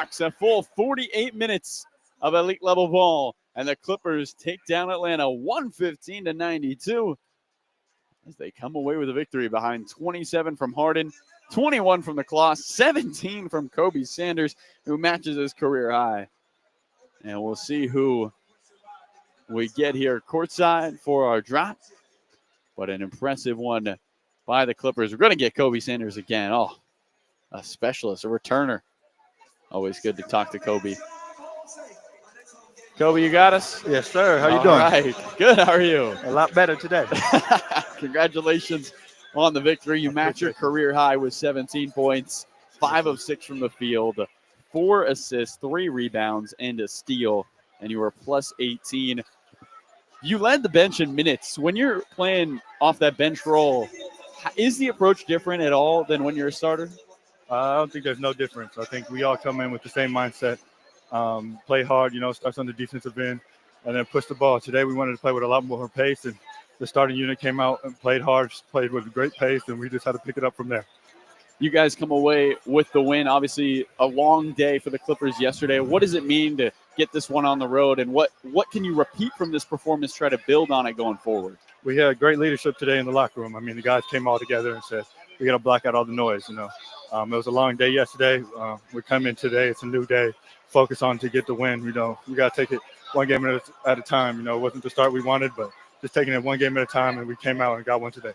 Hawks. A full 48 minutes of elite level ball. And the Clippers take down Atlanta 115-92 as they come away with a victory behind 27 from Harden, 21 from the Kloss, 17 from Kobe Sanders, who matches his career high. And we'll see who we get here courtside for our drop. But an impressive one by the Clippers. We're going to get Kobe Sanders again. Oh, a specialist, a returner. Always good to talk to Kobe. Kobe, you got us? Yes, sir. How you All doing? right. Good. How are you? A lot better today. Congratulations on the victory. You match your career high with 17 points, 5 of 6 from the field, 4 assists, 3 rebounds, and a steal. And you were plus 18. You led the bench in minutes. When you're playing off that bench role, is the approach different at all than when you're a starter? I don't think there's no difference. I think we all come in with the same mindset. Play hard, starts on the defensive end, and then push the ball. Today we wanted to play with a lot more pace, and the starting unit came out and played hard, played with great pace, and we just had to pick it up from there. You guys come away with the win. Obviously, a long day for the Clippers yesterday. What does it mean to get this one on the road, and what can you repeat from this performance, try to build on it going forward? We had great leadership today in the locker room. I mean, the guys came all together and said, we got to block out all the noise, It was a long day yesterday. We come in today. It's a new day. Focus on to get the win. We got to take it one game at a time. It wasn't the start we wanted, but just taking it one game at a time, and we came out and got one today.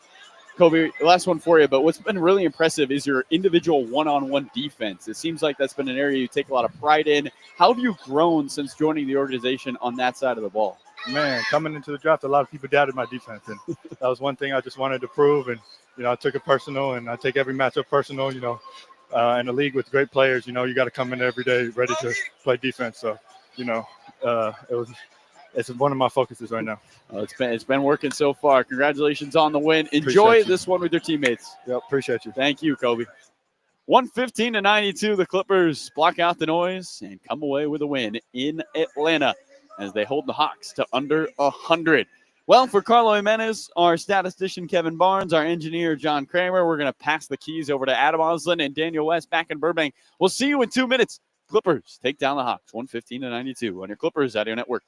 Kobe, last one for you, but what's been really impressive is your individual one-on-one defense. It seems like that's been an area you take a lot of pride in. How have you grown since joining the organization on that side of the ball? Man, coming into the draft, a lot of people doubted my defense, and that was one thing I just wanted to prove, and I took it personal, and I take every matchup personal. In a league with great players, you got to come in every day ready to play defense. So, it's one of my focuses right now. It's been working so far. Congratulations on the win. Enjoy this one with your teammates. Yep, appreciate you. Thank you, Kobe. 115-92, the Clippers block out the noise and come away with a win in Atlanta as they hold the Hawks to under 100. Well, for Carlo Jimenez, our statistician Kevin Barnes, our engineer John Kramer, we're going to pass the keys over to Adam Oslin and Daniel West back in Burbank. We'll see you in 2 minutes. Clippers take down the Hawks 115-92 on your Clippers Audio Network.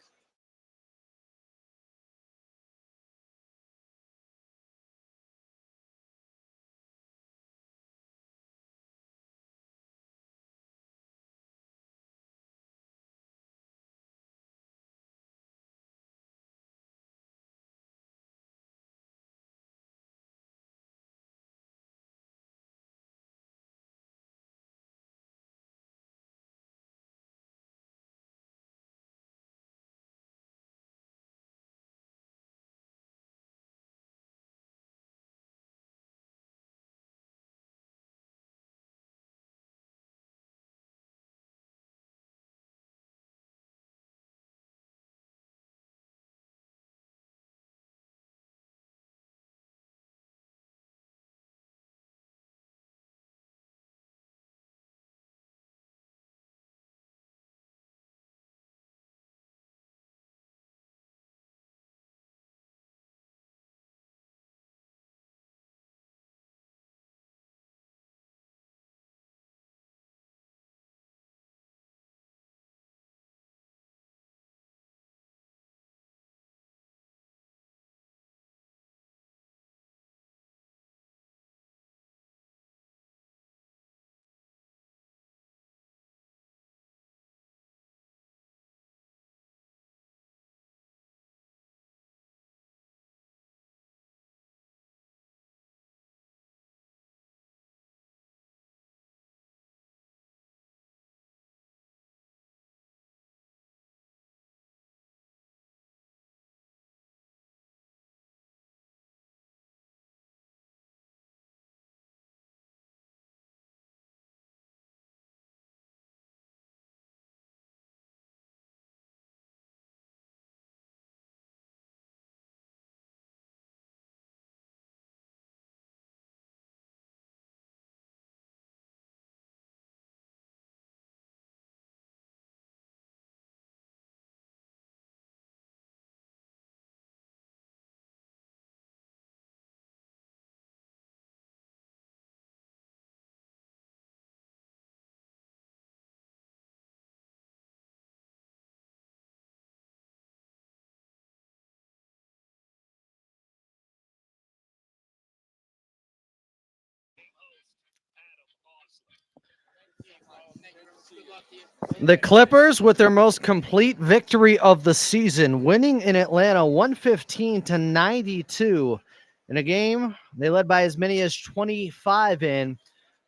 The Clippers with their most complete victory of the season, winning in Atlanta 115-92 in a game they led by as many as 25 in.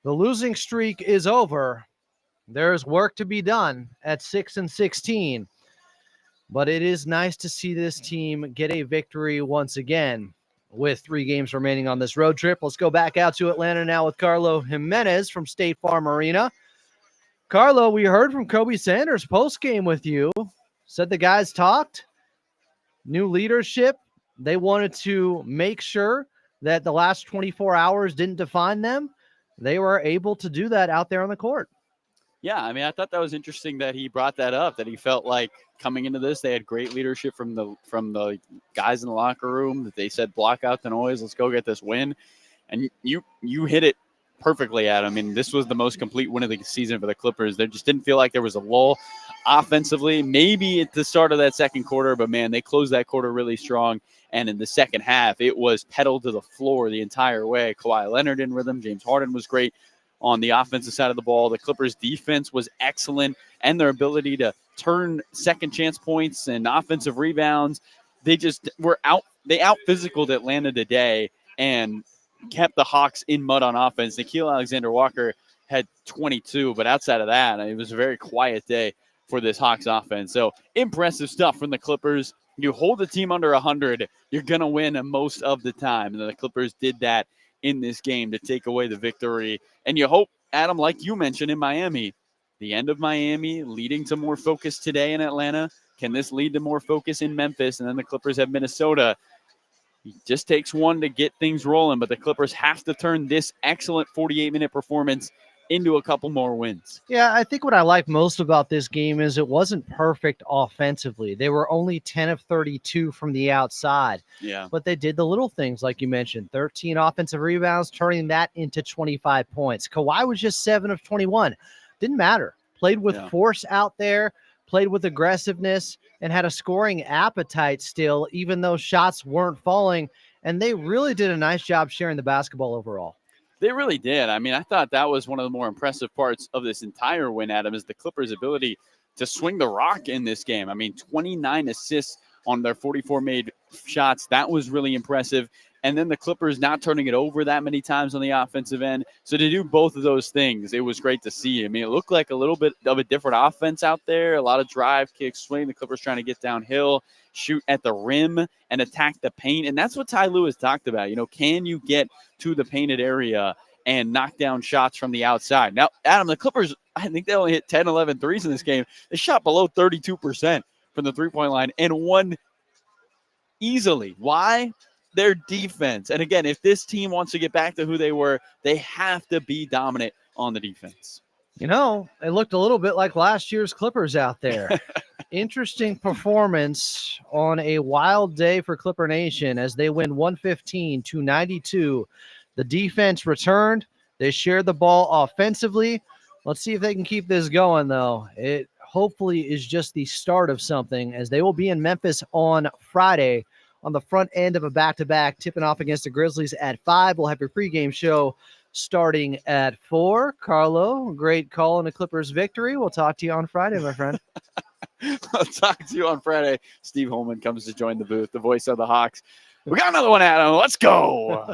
The losing streak is over. There's work to be done at 6-16, but it is nice to see this team get a victory once again with 3 games remaining on this road trip. Let's go back out to Atlanta now with Carlo Jimenez from State Farm Arena. Carlo, we heard from Kobe Sanders post-game with you. Said the guys talked, new leadership. They wanted to make sure that the last 24 hours didn't define them. They were able to do that out there on the court. Yeah, I mean, I thought that was interesting that he brought that up, that he felt like coming into this, they had great leadership from the guys in the locker room, that they said, block out the noise, let's go get this win. And you hit it perfectly, Adam. I mean, this was the most complete win of the season for the Clippers. There just didn't feel like there was a lull offensively, maybe at the start of that second quarter, but man, they closed that quarter really strong. And in the second half, it was pedal to the floor the entire way. Kawhi Leonard in rhythm. James Harden was great on the offensive side of the ball. The Clippers' defense was excellent, and their ability to turn second chance points and offensive rebounds. They just were out. They out-physicaled Atlanta today and kept the Hawks in mud on offense. Nickeil Alexander-Walker had 22, but outside of that, it was a very quiet day for this Hawks offense. So impressive stuff from the Clippers. You hold the team under 100, you're going to win most of the time. And the Clippers did that in this game to take away the victory. And you hope, Adam, like you mentioned in Miami, the end of Miami leading to more focus today in Atlanta. Can this lead to more focus in Memphis? And then the Clippers have Minnesota. It just takes one to get things rolling, but the Clippers have to turn this excellent 48-minute performance into a couple more wins. Yeah, I think what I like most about this game is it wasn't perfect offensively. They were only 10 of 32 from the outside. Yeah. But they did the little things, like you mentioned, 13 offensive rebounds, turning that into 25 points. Kawhi was just 7 of 21. Didn't matter. Played with force out there, played with aggressiveness, and had a scoring appetite still, even though shots weren't falling. And they really did a nice job sharing the basketball overall. They really did. I mean, I thought that was one of the more impressive parts of this entire win, Adam, is the Clippers' ability to swing the rock in this game. I mean, 29 assists on their 44 made shots. That was really impressive. And then the Clippers not turning it over that many times on the offensive end. So to do both of those things, it was great to see. I mean, it looked like a little bit of a different offense out there. A lot of drive, kick, swing. The Clippers trying to get downhill, shoot at the rim, and attack the paint. And that's what Ty Lue has talked about. You know, can you get to the painted area and knock down shots from the outside? Now, Adam, the Clippers, I think they only hit 10, 11 threes in this game. They shot below 32% from the three-point line and won easily. Why? Their defense. And again, if this team wants to get back to who they were, they have to be dominant on the defense. You know, it looked a little bit like last year's Clippers out there. Interesting performance on a wild day for Clipper Nation as they win 115-92. The defense returned. They shared the ball offensively. Let's see if they can keep this going, though. It hopefully is just the start of something, as they will be in Memphis on Friday on the front end of a back-to-back, tipping off against the Grizzlies at 5. We'll have your pregame show starting at 4. Carlo, great call on the Clippers victory. We'll talk to you on Friday, my friend. I'll talk to you on Friday. Steve Holman comes to join the booth, the voice of the Hawks. We got another one, Adam. Let's go.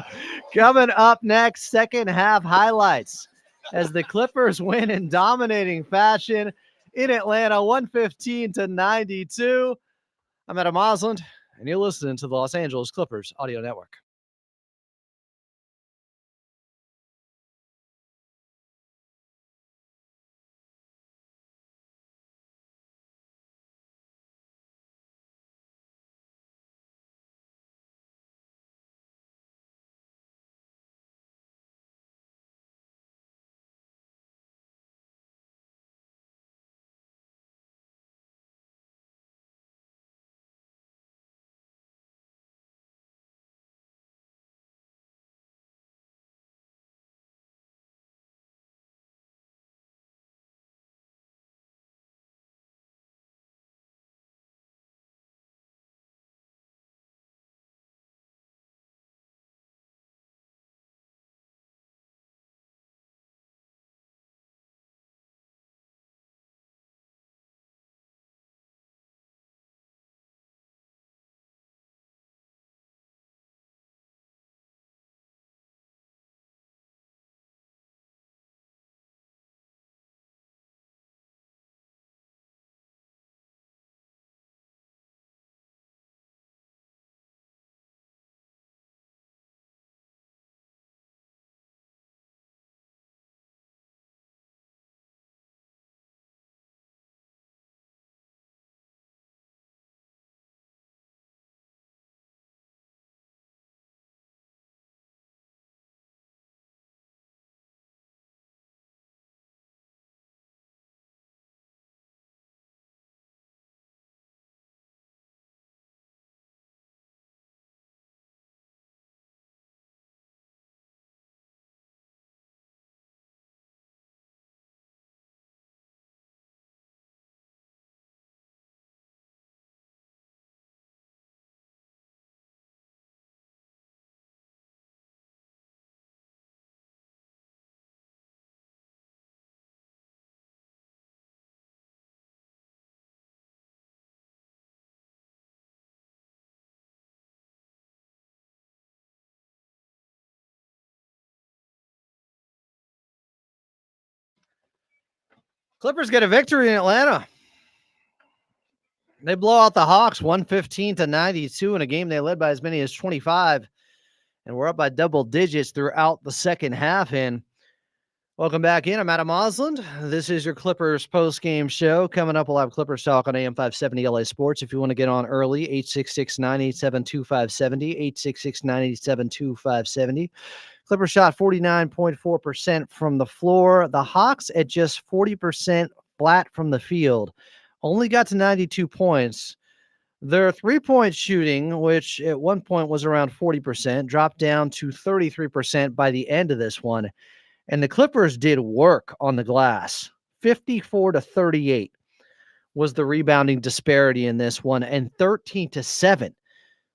Coming up next, second half highlights as the Clippers win in dominating fashion in Atlanta, 115-92. I'm Adam Osland, and you're listening to the Los Angeles Clippers Audio Network. Clippers get a victory in Atlanta. They blow out the Hawks 115-92 in a game they led by as many as 25, and we're up by double digits throughout the second half. And welcome back in. I'm Adam Osland. This is your Clippers post-game show. Coming up, we'll have Clippers talk on AM 570 LA Sports. If you want to get on early, 866-987-2570, 866-987-2570. Clippers shot 49.4% from the floor. The Hawks at just 40% flat from the field. Only got to 92 points. Their three-point shooting, which at one point was around 40%, dropped down to 33% by the end of this one. And the Clippers did work on the glass. 54-38 was the rebounding disparity in this one, and 13-7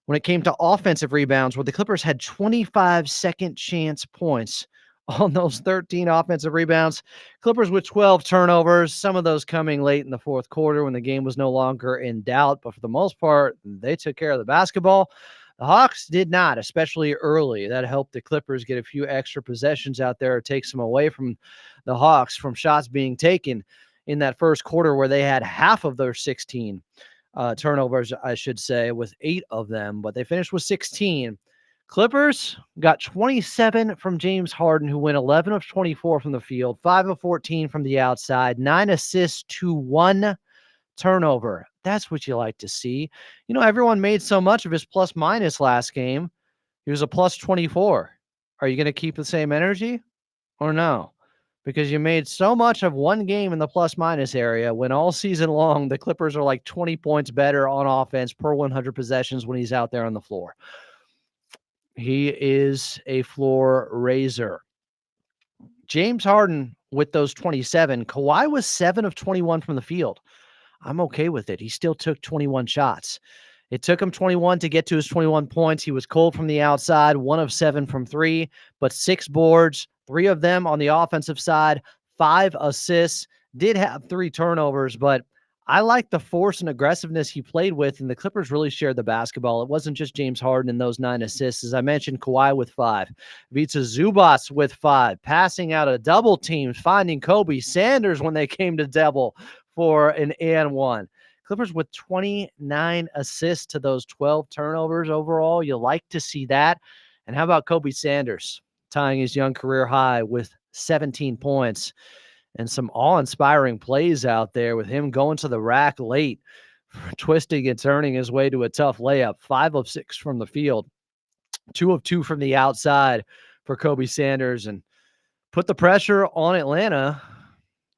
when it came to offensive rebounds, where the Clippers had 25 second chance points on those 13 offensive rebounds. Clippers with 12 turnovers, some of those coming late in the fourth quarter when the game was no longer in doubt. But for the most part, they took care of the basketball. The Hawks did not, especially early. That helped the Clippers get a few extra possessions out there, take some away from the Hawks from shots being taken in that first quarter, where they had half of their 16 turnovers, I should say, with 8 of them, but they finished with 16. Clippers got 27 from James Harden, who went 11 of 24 from the field, 5 of 14 from the outside, 9 assists to 1 turnover. That's what you like to see. You know, everyone made so much of his plus minus last game. He was a plus 24. Are you going to keep the same energy or no? Because you made so much of one game in the plus minus area when all season long the Clippers are like 20 points better on offense per 100 possessions when he's out there on the floor. He is a floor raiser. James Harden with those 27. Kawhi was 7 of 21 from the field. I'm okay with it. He still took 21 shots. It took him 21 to get to his 21 points. He was cold from the outside, 1 of 7 from 3, but 6 boards, 3 of them on the offensive side, 5 assists, did have 3 turnovers, but I like the force and aggressiveness he played with, and the Clippers really shared the basketball. It wasn't just James Harden in those 9 assists. As I mentioned, Kawhi with 5, Ivica Zubac with 5, passing out a double team, finding Kobe Sanders when they came to double for an and 1. Clippers with 29 assists to those 12 turnovers overall. You like to see that. And how about Kobe Sanders tying his young career high with 17 points and some awe-inspiring plays out there with him going to the rack late, twisting and turning his way to a tough layup. 5 of 6 from the field, 2 of 2 from the outside for Kobe Sanders, and put the pressure on Atlanta,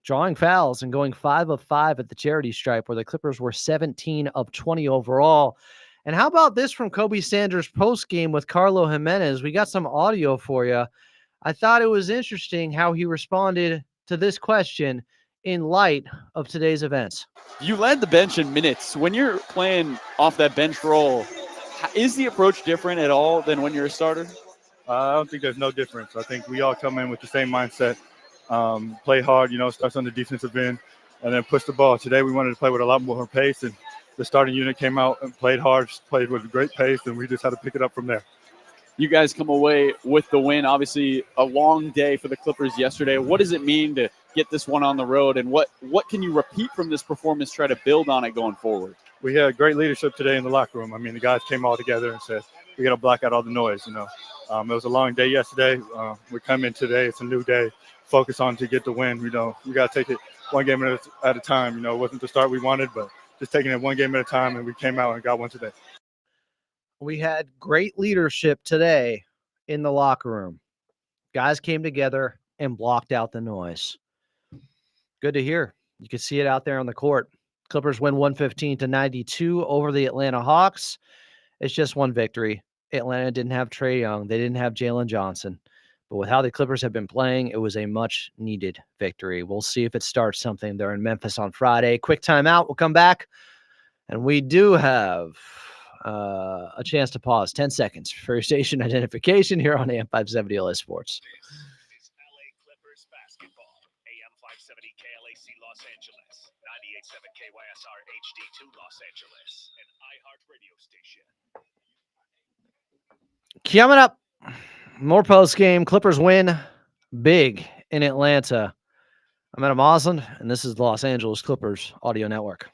drawing fouls and going 5 of 5 at the charity stripe, where the Clippers were 17 of 20 overall. And how about this from Kobe Sanders post-game with Carlo Jimenez? We got some audio for you. I thought it was interesting how he responded to this question in light of today's events. You led the bench in minutes. When you're playing off that bench role, is the approach different at all than when you're a starter? I don't think there's no difference. I think we all come in with the same mindset. Play hard, starts on the defensive end, and then push the ball. Today we wanted to play with a lot more pace, and the starting unit came out and played hard, played with great pace, and we just had to pick it up from there. You guys come away with the win. Obviously, a long day for the Clippers yesterday. What does it mean to get this one on the road, and what can you repeat from this performance, try to build on it going forward? We had great leadership today in the locker room. I mean, the guys came all together and said, we got to block out all the noise, It was a long day yesterday. We come in today. It's a new day. Focus on to get the win. We got to take it one game at a time. It wasn't the start we wanted, but just taking it one game at a time, and we came out and got one today. We had great leadership today in the locker room. Guys came together and blocked out the noise. Good to hear. You can see it out there on the court. Clippers win 115-92 over the Atlanta Hawks. It's just one victory. Atlanta didn't have Trae Young. They didn't have Jalen Johnson. But with how the Clippers have been playing, it was a much-needed victory. We'll see if it starts something. They're in Memphis on Friday. Quick timeout. We'll come back. And we do have a chance to pause 10 seconds for your station identification here on AM 570 LA Sports. This is LA Clippers basketball. AM 570 KLAC Los Angeles, 98.7 KYSR HD2 Los Angeles, an iHeart radio station. Coming up, more post game. Clippers win big in Atlanta. I'm Adam Osland, and this is the Los Angeles Clippers Audio Network.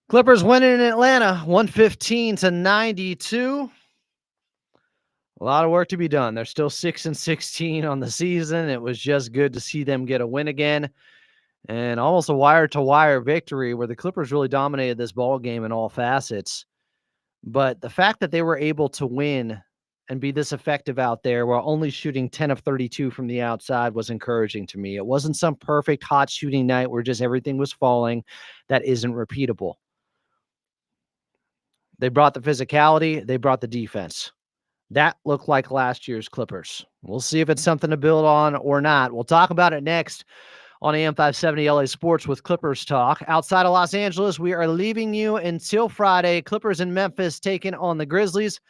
Clippers winning in Atlanta, 115-92. A lot of work to be done. They're still 6-16 on the season. It was just good to see them get a win again, and almost a wire-to-wire victory where the Clippers really dominated this ball game in all facets. But the fact that they were able to win and be this effective out there while only shooting 10 of 32 from the outside was encouraging to me. It wasn't some perfect hot shooting night where just everything was falling. That isn't repeatable. They brought the physicality. They brought the defense. That looked like last year's Clippers. We'll see if it's something to build on or not. We'll talk about it next on AM 570 LA Sports with Clippers Talk. Outside of Los Angeles, we are leaving you until Friday. Clippers in Memphis taking on the Grizzlies.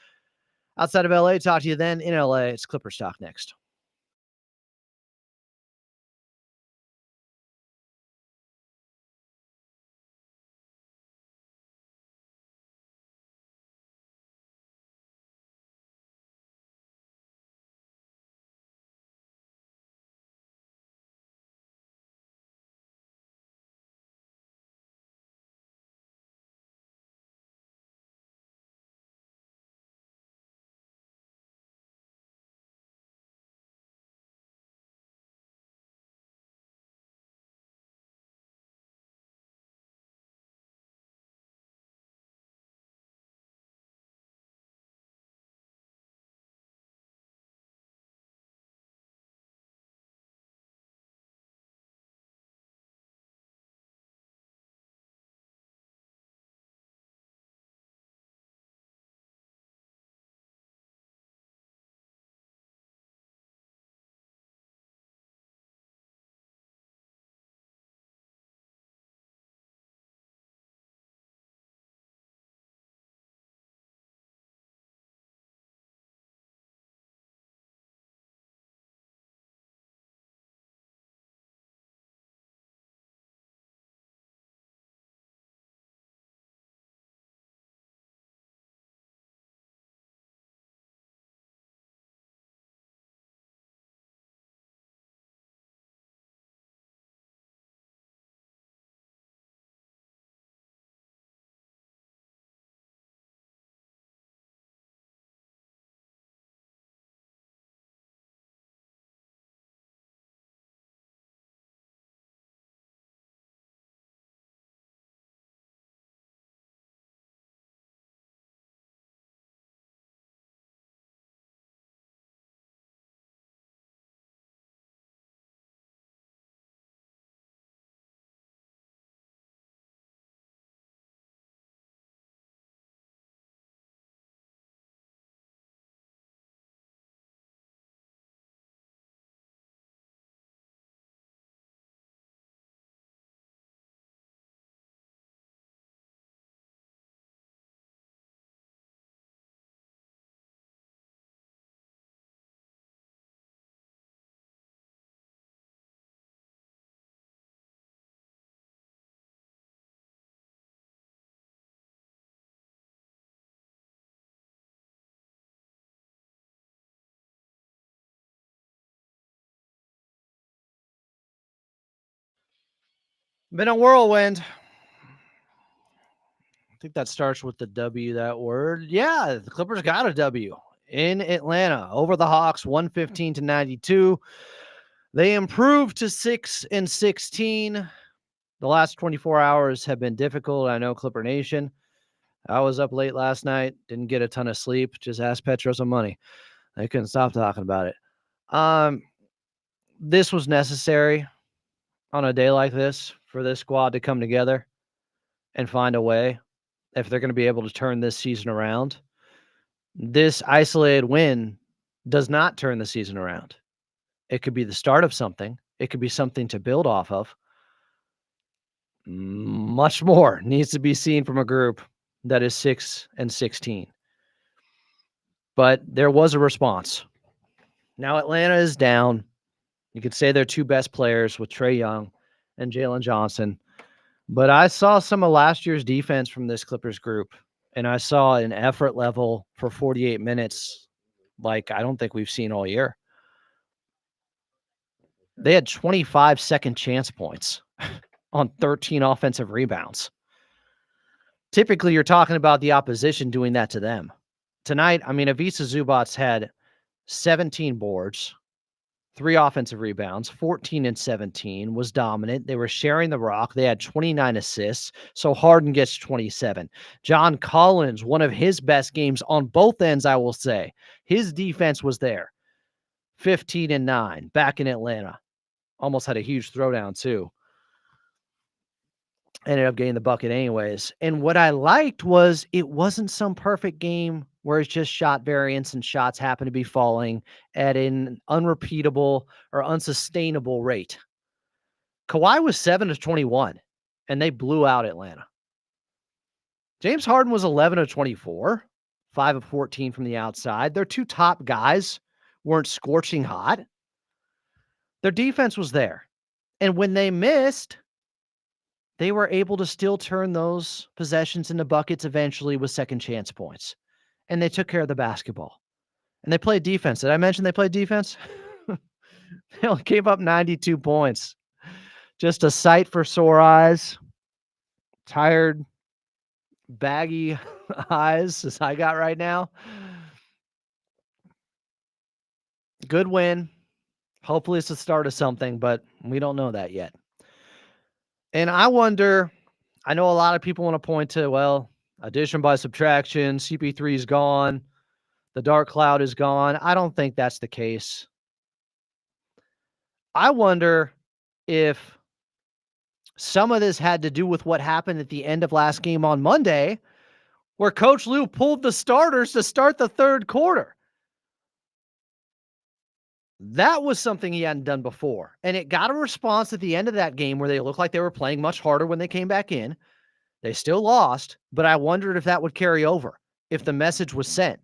Outside of LA, talk to you then in LA. It's Clippers Talk next. Been a whirlwind. I think that starts with the W, that word. Yeah, the Clippers got a W in Atlanta over the Hawks, 115-92. They improved to 6-16. The last 24 hours have been difficult. I know, Clipper Nation. I was up late last night, didn't get a ton of sleep. Just asked Petro some money. I couldn't stop talking about it. This was necessary on a day like this for this squad to come together and find a way if they're going to be able to turn this season around. This isolated win does not turn the season around. It could be the start of something. It could be something to build off of. Much more needs to be seen from a group that is 6-16. But there was a response. Now Atlanta is down. You could say their two best players with Trae Young and Jalen Johnson. But I saw some of last year's defense from this Clippers group, and I saw an effort level for 48 minutes like I don't think we've seen all year. They had 25 second chance points on 13 offensive rebounds. Typically, you're talking about the opposition doing that to them. Tonight, I mean, Ivica Zubats had 17 boards, 3 offensive rebounds, 14 and 17, was dominant. They were sharing the rock. They had 29 assists, so Harden gets 27. John Collins, one of his best games on both ends, I will say. His defense was there. 15 and 9, back in Atlanta. Almost had a huge throwdown, too. Ended up getting the bucket anyways. And what I liked was it wasn't some perfect game where it's just shot variance and shots happen to be falling at an unrepeatable or unsustainable rate. Kawhi was 7 of 21, and they blew out Atlanta. James Harden was 11 of 24, 5 of 14 from the outside. Their two top guys weren't scorching hot. Their defense was there. And when they missed, they were able to still turn those possessions into buckets eventually with second chance points. And they took care of the basketball. And they played defense. Did I mention they played defense? They only gave up 92 points. Just a sight for sore eyes. Tired, baggy eyes as I got right now. Good win. Hopefully it's the start of something, but we don't know that yet. And I wonder, I know a lot of people want to point to, well, addition by subtraction, CP3 is gone, the dark cloud is gone. I don't think that's the case. I wonder if some of this had to do with what happened at the end of last game on Monday, where Coach Lue pulled the starters to start the third quarter. That was something he hadn't done before. And it got a response at the end of that game where they looked like they were playing much harder when they came back in. They still lost, but I wondered if that would carry over, if the message was sent.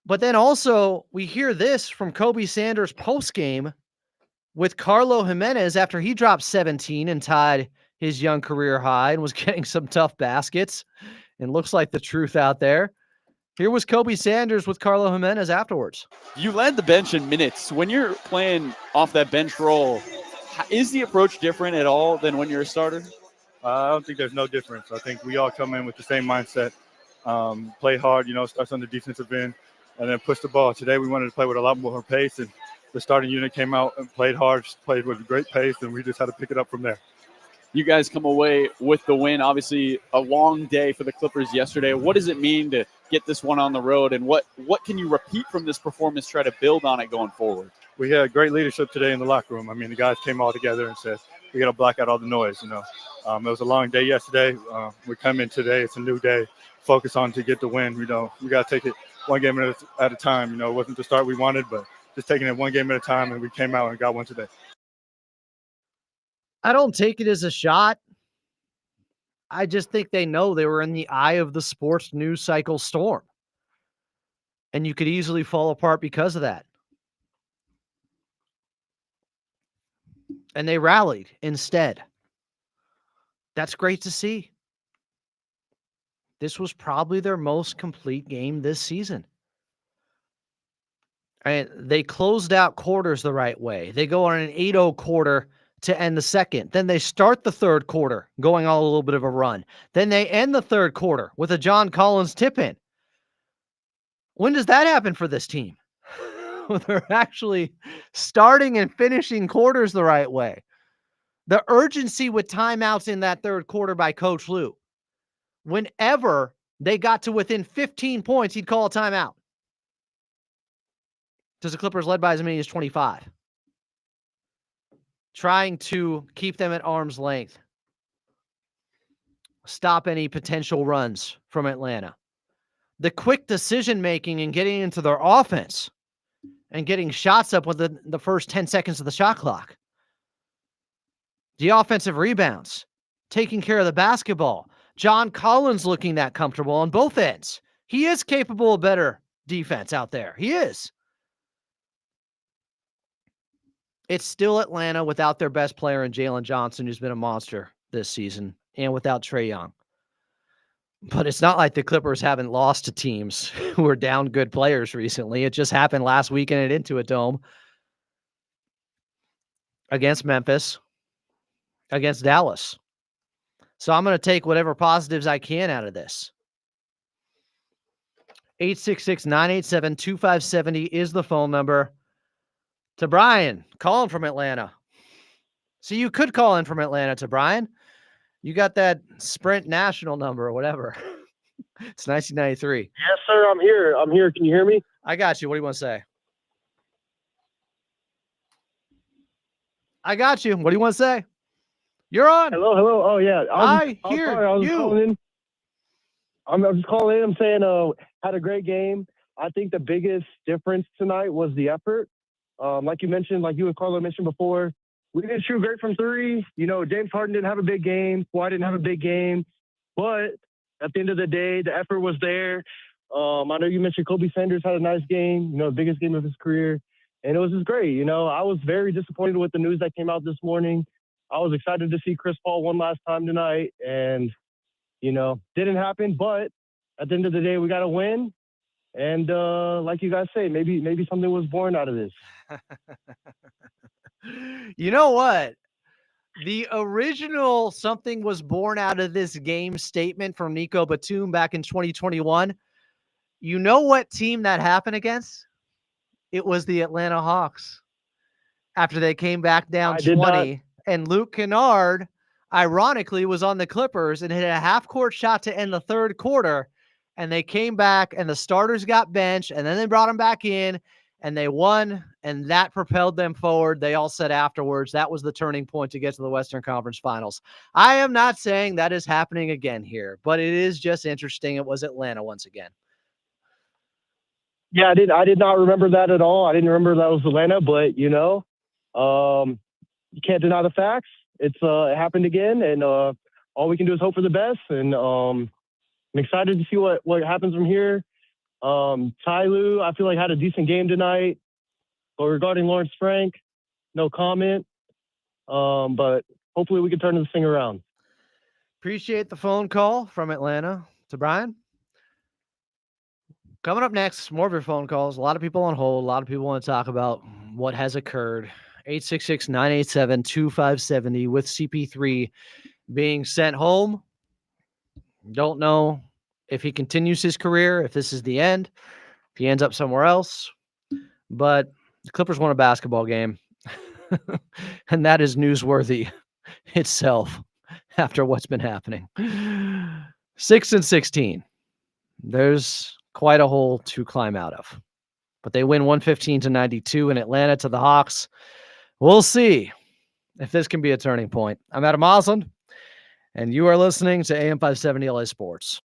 But then also, we hear this from Kobe Sanders postgame with Carlo Jimenez after he dropped 17 and tied his young career high and was getting some tough baskets. And looks like the truth out there. Here was Kobe Sanders with Carlo Jimenez afterwards. You led the bench in minutes. When you're playing off that bench role, is the approach different at all than when you're a starter? I don't think there's no difference. I think we all come in with the same mindset. Play hard, starts on the defensive end, and then push the ball. Today we wanted to play with a lot more pace, and the starting unit came out and played hard, played with great pace, and we just had to pick it up from there. You guys come away with the win. Obviously, a long day for the Clippers yesterday. What does it mean to get this one on the road, and what can you repeat from this performance, try to build on it going forward? We had great leadership today in the locker room. I mean, the guys came all together and said, we got to block out all the noise, It was a long day yesterday. We come in today. It's a new day. Focus on to get the win. We got to take it one game at a time. It wasn't the start we wanted, but just taking it one game at a time, and we came out and got one today. I don't take it as a shot. I just think they know they were in the eye of the sports news cycle storm. And you could easily fall apart because of that. And they rallied instead. That's great to see. This was probably their most complete game this season. And they closed out quarters the right way. They go on an 8-0 quarter to end the second. Then they start the third quarter going on a little bit of a run. Then they end the third quarter with a John Collins tip-in. When does that happen for this team? They're actually starting and finishing quarters the right way. The urgency with timeouts in that third quarter by Coach Lue. Whenever they got to within 15 points, he'd call a timeout. Because the Clippers led by as many as 25. Trying to keep them at arm's length. Stop any potential runs from Atlanta. The quick decision-making and getting into their offense and getting shots up with the first 10 seconds of the shot clock. The offensive rebounds. Taking care of the basketball. John Collins looking that comfortable on both ends. He is capable of better defense out there. He is. It's still Atlanta without their best player in Jalen Johnson, who's been a monster this season, and without Trae Young. But it's not like the Clippers haven't lost to teams who are down good players recently. It just happened last weekend at Intuit Dome against Memphis, against Dallas. So I'm going to take whatever positives I can out of this. 866-987-2570 is the phone number. To Brian, calling from Atlanta. See, you could call in from Atlanta to Brian. You got that Sprint National number or whatever. It's 1993. Yes, sir. I'm here. Can you hear me? I got you. What do you want to say? I got you. What do you want to say? You're on. Hello. Oh, yeah. I hear you. I'm just calling in. I'm saying, had a great game. I think the biggest difference tonight was the effort. Like you mentioned, like you and Carlo mentioned before, we didn't shoot great from three. You know, James Harden didn't have a big game. Kawhi didn't have a big game. But at the end of the day, the effort was there. I know you mentioned Kobe Sanders had a nice game, you know, the biggest game of his career. And it was just great. You know, I was very disappointed with the news that came out this morning. I was excited to see Chris Paul one last time tonight. And, you know, didn't happen. But at the end of the day, we got to win. And like you guys say, maybe something was born out of this. You know what? The original something was born out of this game statement from Nico Batum back in 2021. You know what team that happened against? It was the Atlanta Hawks. After they came back down 20, and Luke Kennard, ironically, was on the Clippers and hit a half-court shot to end the third quarter. And they came back, and the starters got benched, and then they brought them back in, and they won, and that propelled them forward. They all said afterwards that was the turning point to get to the Western Conference Finals. I am not saying that is happening again here, but it is just interesting. It was Atlanta once again. Yeah, I did not remember that at all. I didn't remember that was Atlanta, but, you know, you can't deny the facts. It happened again, and all we can do is hope for the best, and I'm excited to see what happens from here. Ty Lue, I feel like had a decent game tonight. But regarding Lawrence Frank, no comment. But hopefully we can turn this thing around. Appreciate the phone call from Atlanta to Brian. Coming up next, more of your phone calls. A lot of people on hold. A lot of people want to talk about what has occurred. 866-987-2570 with CP3 being sent home. Don't know if he continues his career, if this is the end, if he ends up somewhere else. But the Clippers won a basketball game, and that is newsworthy itself after what's been happening. 6-16. There's quite a hole to climb out of. But they win 115-92 in Atlanta to the Hawks. We'll see if this can be a turning point. I'm Adam Osland, and you are listening to AM 570 LA Sports.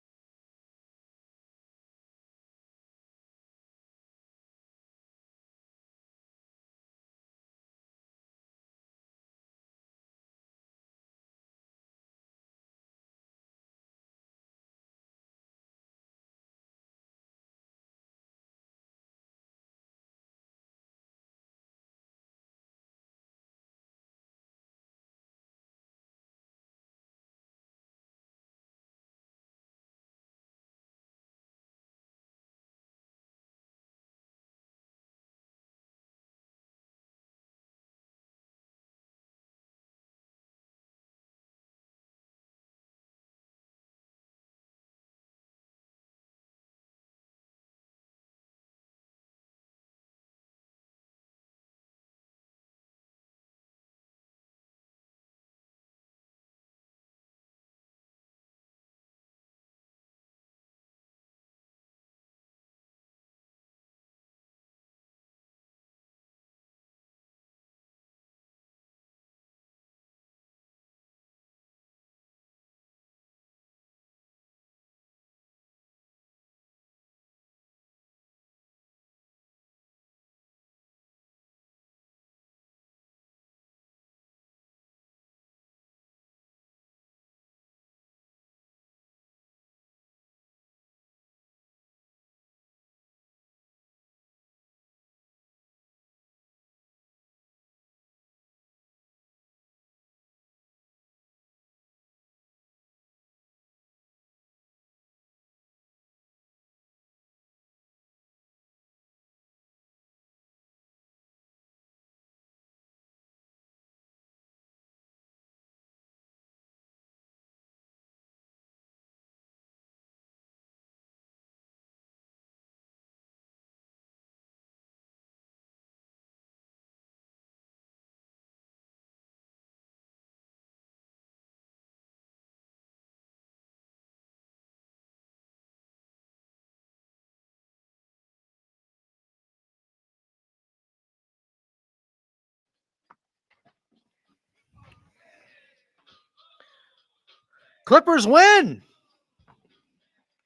Clippers win.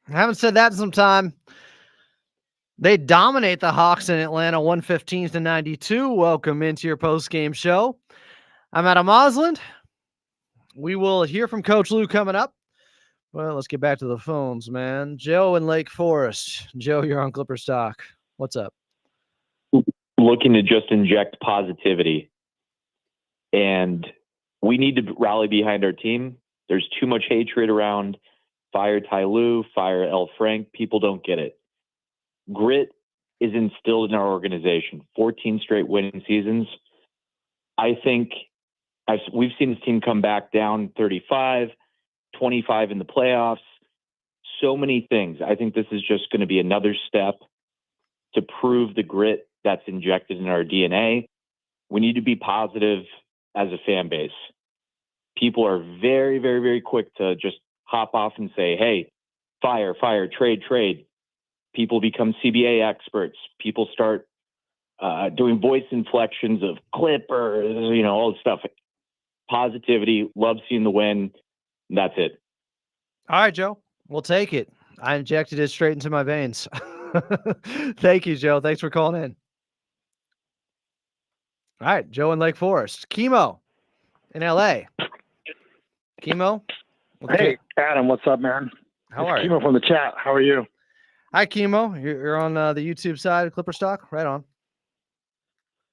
I haven't said that in some time. They dominate the Hawks in Atlanta 115-92. Welcome into your post-game show. I'm Adam Osland. We will hear from Coach Lue coming up. Well, let's get back to the phones, man. Joe in Lake Forest. Joe, you're on Clippers Talk. What's up? Looking to just inject positivity. And we need to rally behind our team. There's too much hatred around fire Ty Lue, fire L. Frank. People don't get it. Grit is instilled in our organization. 14 straight winning seasons. I think we've seen this team come back down 35, 25 in the playoffs. So many things. I think this is just going to be another step to prove the grit that's injected in our DNA. We need to be positive as a fan base. People are very, very, very quick to just hop off and say, hey, fire, trade. People become CBA experts. People start doing voice inflections of Clippers, all this stuff. Positivity, love seeing the win. That's it. All right, Joe. We'll take it. I injected it straight into my veins. Thank you, Joe. Thanks for calling in. All right, Joe in Lake Forest. Chemo in LA. Chemo. Hey, Adam, what's up, man? How are you? Chemo from the chat. How are you? Hi, Chemo. You're on the YouTube side of Clipper Stock? Right on.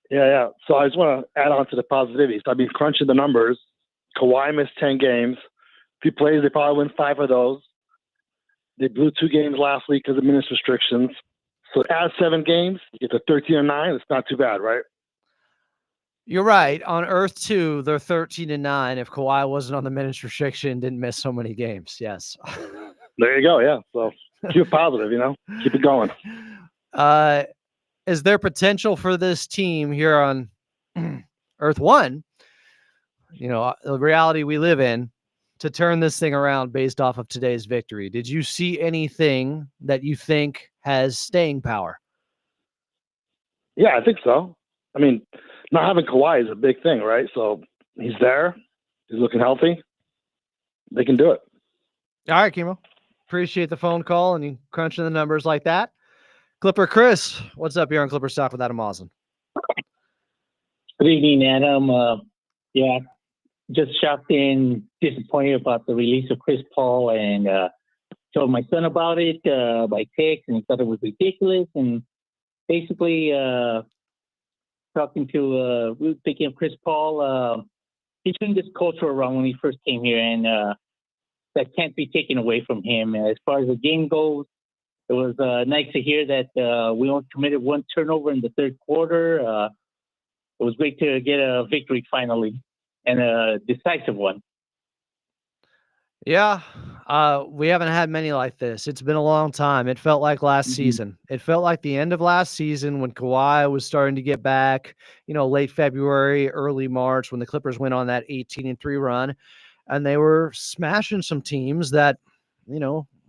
Yeah. So I just want to add on to the positivity. So I've been crunching the numbers. Kawhi missed 10 games. If he plays, they probably win 5 of those. They blew 2 games last week because of minutes restrictions. So add 7 games, you get to 13-9. It's not too bad, right? You're right. On Earth 2, they're 13-9. If Kawhi wasn't on the minutes restriction, didn't miss so many games. Yes. There you go. Yeah. So keep it positive, keep it going. Is there potential for this team here on Earth 1, the reality we live in, to turn this thing around based off of today's victory? Did you see anything that you think has staying power? Yeah, I think so. I mean, not having Kawhi is a big thing, right? So he's there. He's looking healthy. They can do it. All right, Chemo. Appreciate the phone call and you crunching the numbers like that. Clipper Chris, what's up here on Clipper Stock with Adam Osland? Good evening, Adam. Just shocked and disappointed about the release of Chris Paul, and told my son about it by text, and he thought it was ridiculous. And basically, thinking of Chris Paul, he turned this culture around when he first came here, and that can't be taken away from him. As far as the game goes, it was nice to hear that we only committed 1 turnover in the third quarter. It was great to get a victory finally, and a decisive one. Yeah, we haven't had many like this. It's been a long time. It felt like last season. It felt like the end of last season when Kawhi was starting to get back, late February, early March, when the Clippers went on that 18-3 run, and they were smashing some teams that,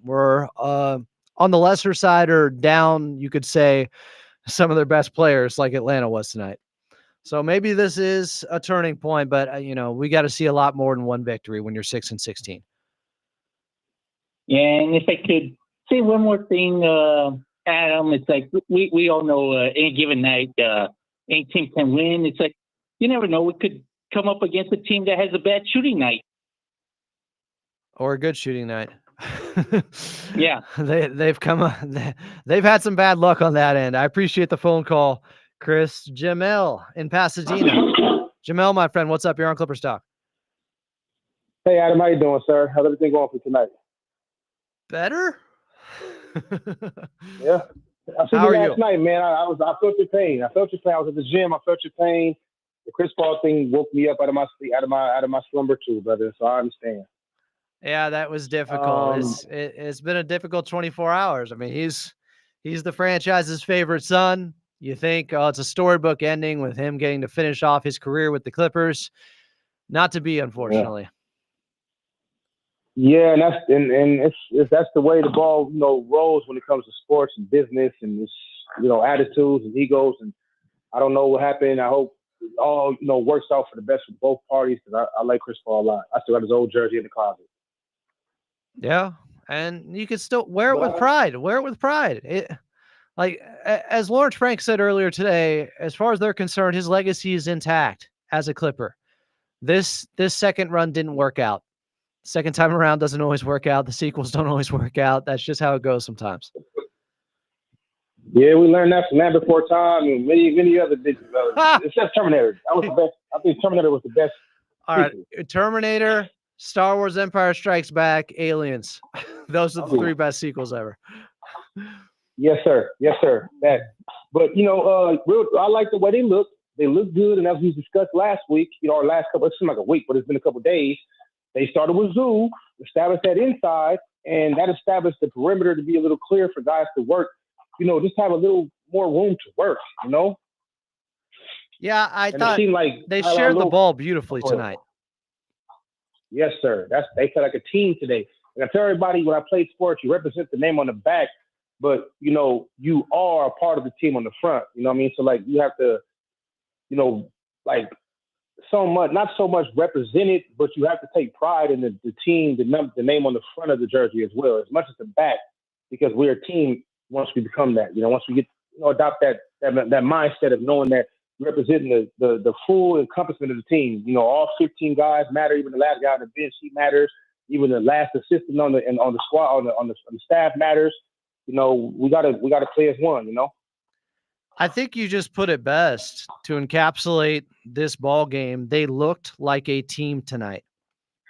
were on the lesser side or down, you could say, some of their best players like Atlanta was tonight. So maybe this is a turning point, but we got to see a lot more than one victory when you're 6-16. Yeah, and if I could say one more thing, Adam, it's like we all know any given night, any team can win. It's like you never know. We could come up against a team that has a bad shooting night. Or a good shooting night. Yeah. They've had some bad luck on that end. I appreciate the phone call, Chris. Jamel in Pasadena. Jamel, my friend, what's up? You're on Clipper Stock. Hey, Adam, how you doing, sir? How's everything going for tonight? Better? Yeah. I seen How you are last night, man. I felt your pain. I felt your pain. I was at the gym. I felt your pain. The Chris Paul thing woke me up out of my sleep, out of my slumber too, brother. So I understand. Yeah, that was difficult. It's been a difficult 24 hours. I mean, he's the franchise's favorite son. You think, it's a storybook ending with him getting to finish off his career with the Clippers. Not to be, unfortunately. Yeah, and that's the way the ball, rolls when it comes to sports and business and this, attitudes and egos. And I don't know what happened. I hope it all, works out for the best for both parties because I like Chris Paul a lot. I still got his old jersey in the closet. Yeah, and you can still wear it with But pride. Wear it with pride. As Lawrence Frank said earlier today, as far as they're concerned, his legacy is intact as a Clipper. This second run didn't work out. Second time around doesn't always work out. The sequels don't always work out. That's just how it goes sometimes. yeah, we learned that from Man Before Time and many other bitches. Ha! Except Terminator. That was the best. I think Terminator was the best. All right, sequel. Terminator, Star Wars Empire Strikes Back, Aliens. Those are the three best sequels ever. Yes, sir. Yes, sir. That. But I like the way they look. They look good, and as we discussed last week, our last couple. It seemed like a week, but it's been a couple of days. They started with Zoo, established that inside, and that established the perimeter to be a little clear for guys to work. Just have a little more room to work. Yeah, I And thought it seemed like they shared the ball beautifully Go ahead. tonight. Yes, sir. They felt like a team today. And I tell everybody when I play sports, you represent the name on the back, but you are a part of the team on the front. You know what I mean? So you have to, so much, not so much represent it, but you have to take pride in the team, the name on the front of the jersey as well, as much as the back, because we're a team once we become that. Once we get adopt that mindset of knowing that representing the full encompassment of the team. All 15 guys matter. Even the last guy on the bench, he matters. Even the last assistant on the squad on the staff matters. We gotta play as one. I think you just put it best to encapsulate this ball game. They looked like a team tonight.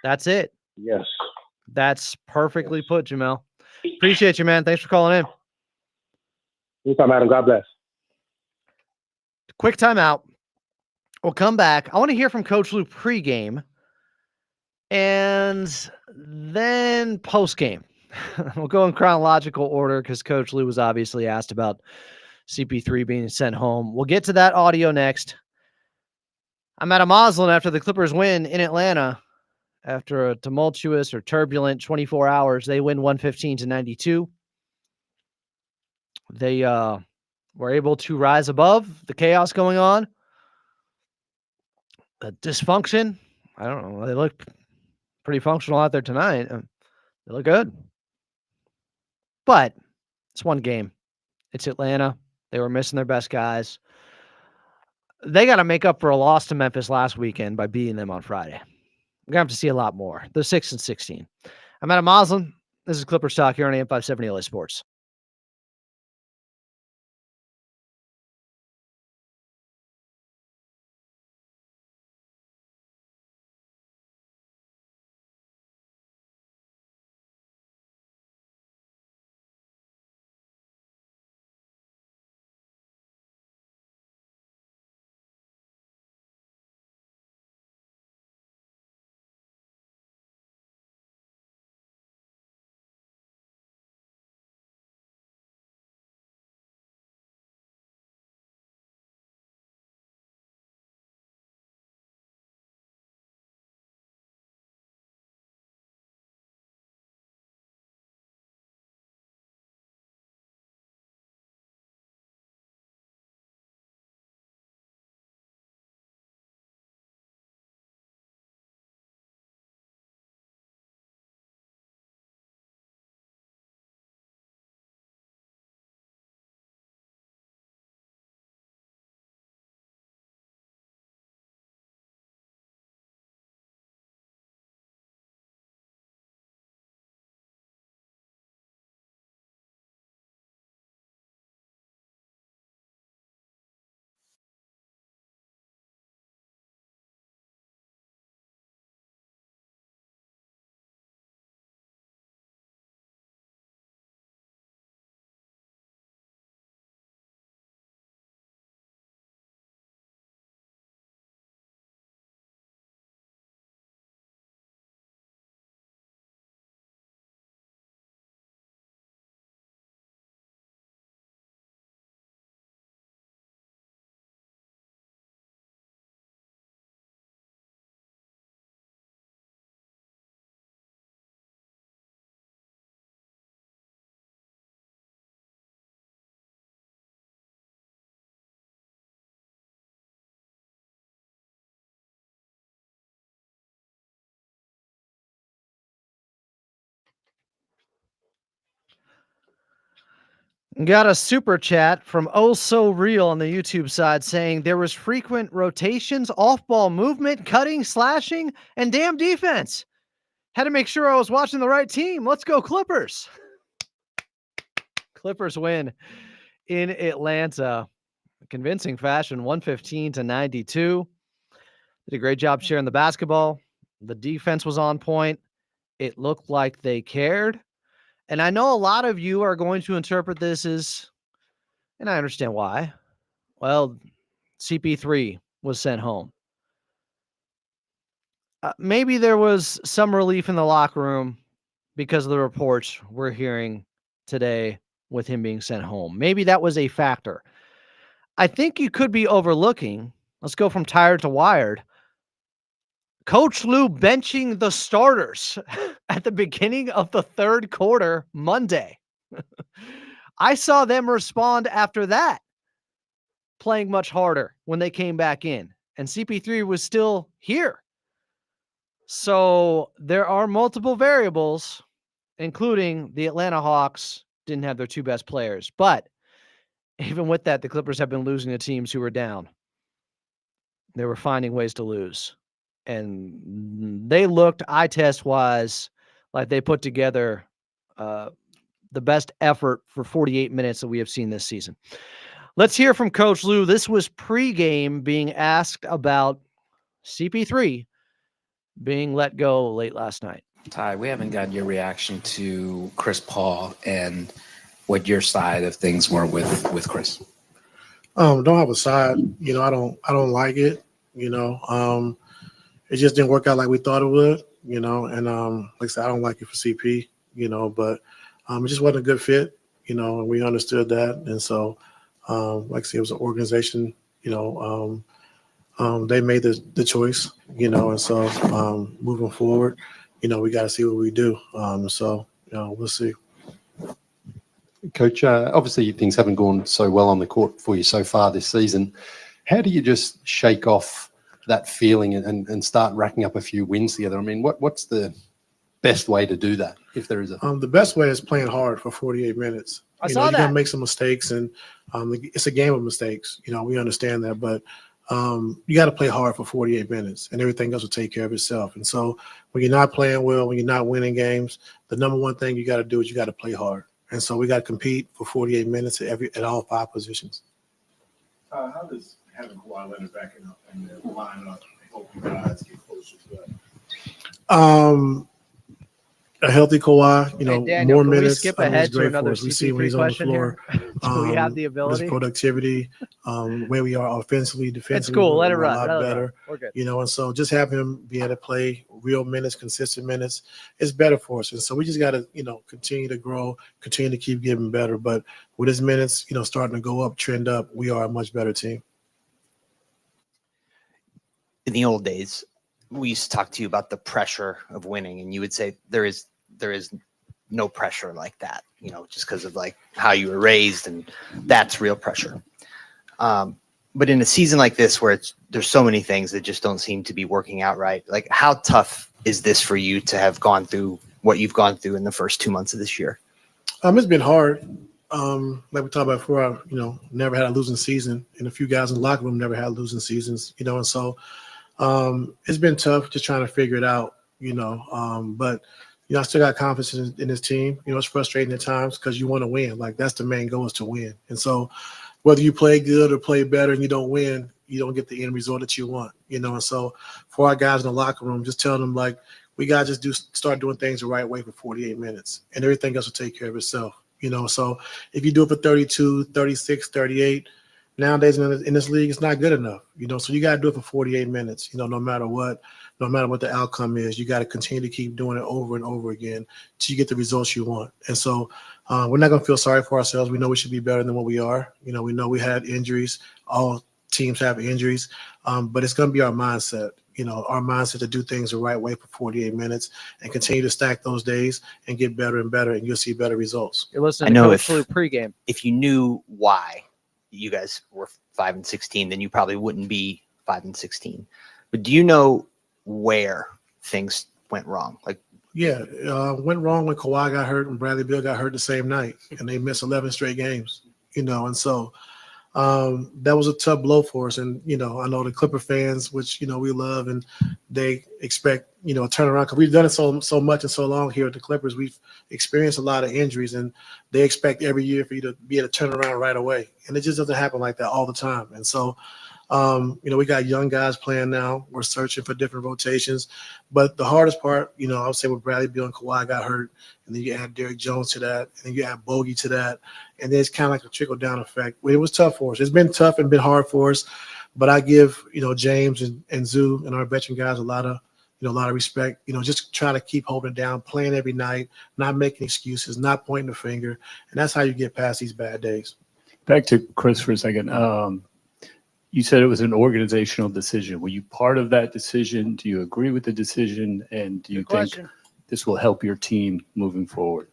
That's it. Yes. That's perfectly put, Jamel. Appreciate you, man. Thanks for calling in. Anytime, Adam. God bless. Quick timeout. We'll come back. I want to hear from Coach Lue pregame and then postgame. We'll go in chronological order because Coach Lue was obviously asked about CP3 being sent home. We'll get to that audio next. I'm at a Moslin after the Clippers win in Atlanta. After a tumultuous or turbulent 24 hours, they win 115-92. They were able to rise above the chaos going on. The dysfunction, I don't know. They look pretty functional out there tonight. They look good. But it's one game. It's Atlanta. They were missing their best guys. They got to make up for a loss to Memphis last weekend by beating them on Friday. We're going to have to see a lot more. They're 6-16. I'm Adam Moslin. This is Clippers Talk here on AM 570 LA Sports. Got a super chat from Oh So Real on the YouTube side saying there was frequent rotations, off-ball movement, cutting, slashing, and damn defense. Had to make sure I was watching the right team. Let's go Clippers. Clippers win in Atlanta. Convincing fashion, 115-92. Did a great job sharing the basketball. The defense was on point. It looked like they cared. And I know a lot of you are going to interpret this as, and I understand why. Well, CP3 was sent home. Maybe there was some relief in the locker room because of the reports we're hearing today with him being sent home. Maybe that was a factor. I think you could be overlooking, let's go from tired to wired, Coach Lue benching the starters at the beginning of the third quarter Monday. I saw them respond after that, playing much harder when they came back in, and CP3 was still here. So there are multiple variables, including the Atlanta Hawks didn't have their two best players. But even with that, the Clippers have been losing to teams who were down. They were finding ways to lose. And they looked, eye test wise, like they put together the best effort for 48 minutes that we have seen this season. Let's hear from Coach Lue. This was pregame being asked about CP3 being let go late last night. Ty, we haven't gotten your reaction to Chris Paul and what your side of things were with Chris. Don't have a side. I don't like it. It just didn't work out like we thought it would. And like I said, I don't like it for CP. But it just wasn't a good fit. And we understood that. And so, like I said, it was an organization. They made the choice. And so moving forward, we got to see what we do. So we'll see. Coach, obviously things haven't gone so well on the court for you so far this season. How do you just shake off that feeling and start racking up a few wins together? I mean, what's the best way to do that, if there is a? The best way is playing hard for 48 minutes. I saw you're that. gonna make some mistakes, and it's a game of mistakes. We understand that, but you got to play hard for 48 minutes, and everything else will take care of itself. And so, when you're not playing well, when you're not winning games, the number one thing you got to do is you got to play hard. And so, we got to compete for 48 minutes at all 5 positions. How does having Kawhi Leonard back in the lineup help you guys get closer to that? A healthy Kawhi, Hey, Daniel, more can minutes. we skip ahead to another We see when CP3 he's on the question floor. here? Do we have the ability? His productivity, where we are offensively, defensively. It's cool. Let it we're run. A lot better. We're good. And so just have him be able to play real minutes, consistent minutes, is better for us. And so we just got to, continue to grow, continue to keep getting better. But with his minutes, starting to go up, trend up, we are a much better team. In the old days, we used to talk to you about the pressure of winning, and you would say there is no pressure like that, just because of like how you were raised, and that's real pressure. But in a season like this, where there's so many things that just don't seem to be working out right, like how tough is this for you to have gone through what you've gone through in the first 2 months of this year? It's been hard. Like we talked about before, never had a losing season, and a few guys in the locker room never had losing seasons, and so it's been tough just trying to figure it out, but I still got confidence in this team. It's frustrating at times because you want to win. Like, that's the main goal, is to win. And so whether you play good or play better and you don't win, you don't get the end result that you want, And so for our guys in the locker room, just telling them, like, we got to just start doing things the right way for 48 minutes, and everything else will take care of itself, So if you do it for 32, 36, 38, nowadays in this league, it's not good enough, So you got to do it for 48 minutes, no matter what the outcome is. You got to continue to keep doing it over and over again till you get the results you want. And so we're not going to feel sorry for ourselves. We know we should be better than what we are. We know we had injuries. All teams have injuries, but it's going to be our mindset. Our mindset to do things the right way for 48 minutes and continue to stack those days and get better and better, and you'll see better results. You're listening to Coach Lue pregame. If you knew why you guys were 5-16, then you probably wouldn't be 5-16. But do you know where things went wrong? Like, Yeah, went wrong when Kawhi got hurt and Bradley Beal got hurt the same night, and they missed 11 straight games. And so that was a tough blow for us. And I know the Clipper fans, which we love, and they expect a turnaround because we've done it so much and so long here at the Clippers. We've experienced a lot of injuries, and they expect every year for you to be able to turn around right away, and it just doesn't happen like that all the time. And so. We got young guys playing now. We're searching for different rotations. But the hardest part, I would say with Bradley Beal and Kawhi got hurt, and then you add Derrick Jones to that, and then you add Bogey to that, and then it's kind of like a trickle-down effect. It was tough for us. It's been tough and been hard for us, but I give, James and Zoo and our veteran guys a lot of respect. Just try to keep holding it down, playing every night, not making excuses, not pointing the finger, and that's how you get past these bad days. Back to Chris for a second. You said it was an organizational decision. Were you part of that decision? Do you agree with the decision? And do you think this will help your team moving forward?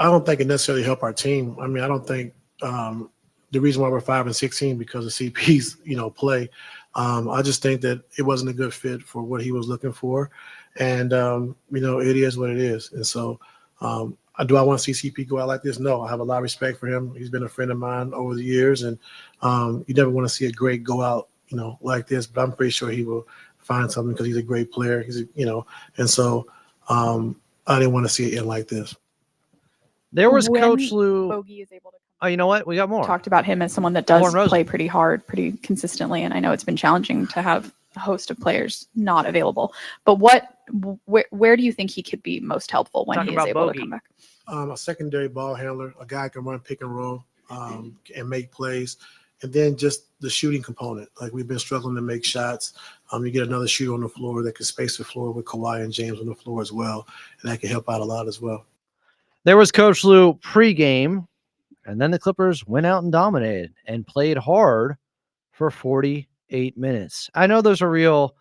I don't think it necessarily helped our team. I mean, I don't think the reason why we're 5-16 because of CP's, play. I just think that it wasn't a good fit for what he was looking for. And, it is what it is. And so do I want to see CP go out like this? No, I have a lot of respect for him. He's been a friend of mine over the years, and you never want to see a great go out, like this. But I'm pretty sure he will find something because he's a great player. And so I didn't want to see it end like this. There was When Coach Lue. Bogey is able to Oh, you know what? We got more. talked about him as someone that does play pretty hard, pretty consistently, and I know it's been challenging to have a host of players not available. But where do you think he could be most helpful when he is able to come back? A secondary ball handler, a guy can run pick and roll and make plays, and then just the shooting component. Like we've been struggling to make shots. You get another shooter on the floor that can space the floor with Kawhi and James on the floor as well, and that can help out a lot as well. There was Coach Lue pregame, and then the Clippers went out and dominated and played hard for 48 minutes. I know there's a real